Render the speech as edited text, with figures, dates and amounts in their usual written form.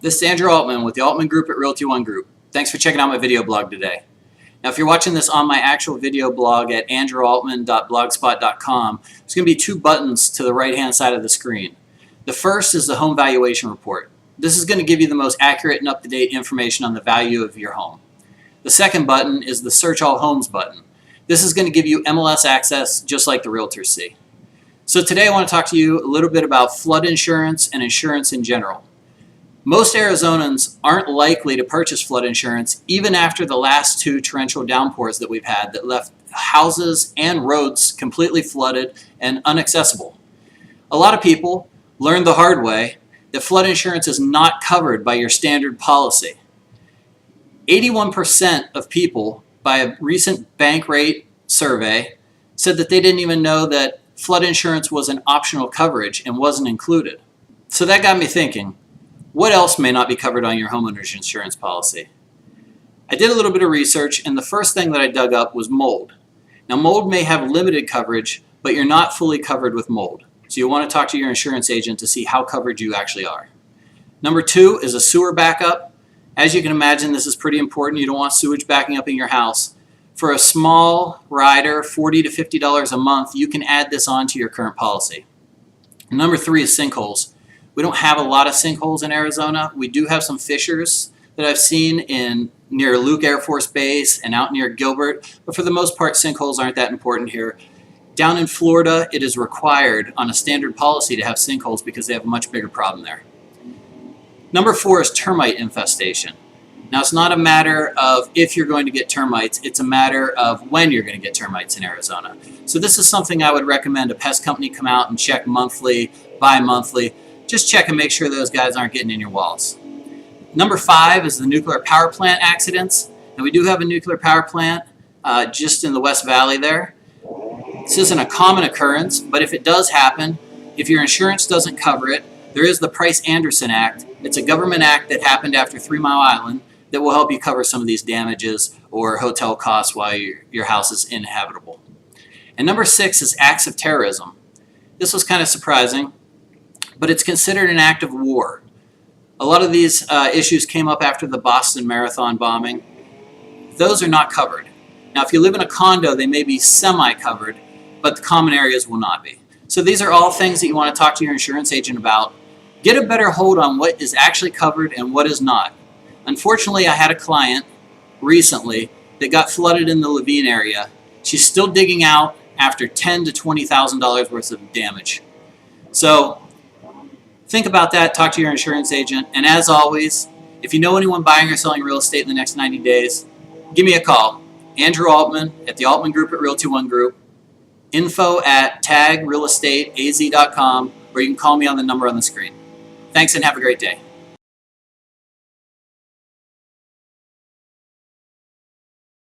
This is Andrew Altman with the Altman Group at Realty One Group. Thanks for checking out my video blog today. Now, if you're watching this on my actual video blog at andrewaltman.blogspot.com, there's going to be two buttons to the right-hand side of the screen. The first is the home valuation report. This is going to give you the most accurate and up-to-date information on the value of your home. The second button is the Search All Homes button. This is going to give you MLS access just like the realtors see. So today I want to talk to you a little bit about flood insurance and insurance in general. Most Arizonans aren't likely to purchase flood insurance even after the last two torrential downpours that we've had that left houses and roads completely flooded and inaccessible. A lot of people learned the hard way that flood insurance is not covered by your standard policy. 81% of people, by a recent bank rate survey, said that they didn't even know that flood insurance was an optional coverage and wasn't included. So that got me thinking, what else may not be covered on your homeowner's insurance policy? I did a little bit of research, and the first thing that I dug up was mold. Now, mold may have limited coverage, but you're not fully covered with mold. So you'll want to talk to your insurance agent to see how covered you actually are. Number two is a sewer backup. As you can imagine, this is pretty important. You don't want sewage backing up in your house. For a small rider, $40 to $50 a month, you can add this on to your current policy. Number three is sinkholes. We don't have a lot of sinkholes in Arizona. We do have some fissures that I've seen near Luke Air Force Base and out near Gilbert, but for the most part, sinkholes aren't that important here. Down in Florida, it is required on a standard policy to have sinkholes because they have a much bigger problem there. Number four is termite infestation. Now, it's not a matter of if you're going to get termites, it's a matter of when you're going to get termites in Arizona. So this is something I would recommend a pest company come out and check monthly, bi-monthly. Just check and make sure those guys aren't getting in your walls. Number five is the nuclear power plant accidents. And we do have a nuclear power plant just in the West Valley there. This isn't a common occurrence, but if it does happen, if your insurance doesn't cover it, there is the Price-Anderson Act. It's a government act that happened after 3 Mile Island that will help you cover some of these damages or hotel costs while your house is inhabitable. And number six is acts of terrorism. This was kind of surprising, but it's considered an act of war. A lot of these issues came up after the Boston Marathon bombing. Those are not covered. Now, if you live in a condo, they may be semi-covered, but the common areas will not be. So these are all things that you want to talk to your insurance agent about. Get a better hold on what is actually covered and what is not. Unfortunately, I had a client recently that got flooded in the Levine area. She's still digging out after $10,000 to $20,000 worth of damage. So think about that, talk to your insurance agent, and as always, if you know anyone buying or selling real estate in the next 90 days, give me a call. Andrew Altman at the Altman Group at Realty One Group, info@tagrealestateaz.com, or you can call me on the number on the screen. Thanks and have a great day.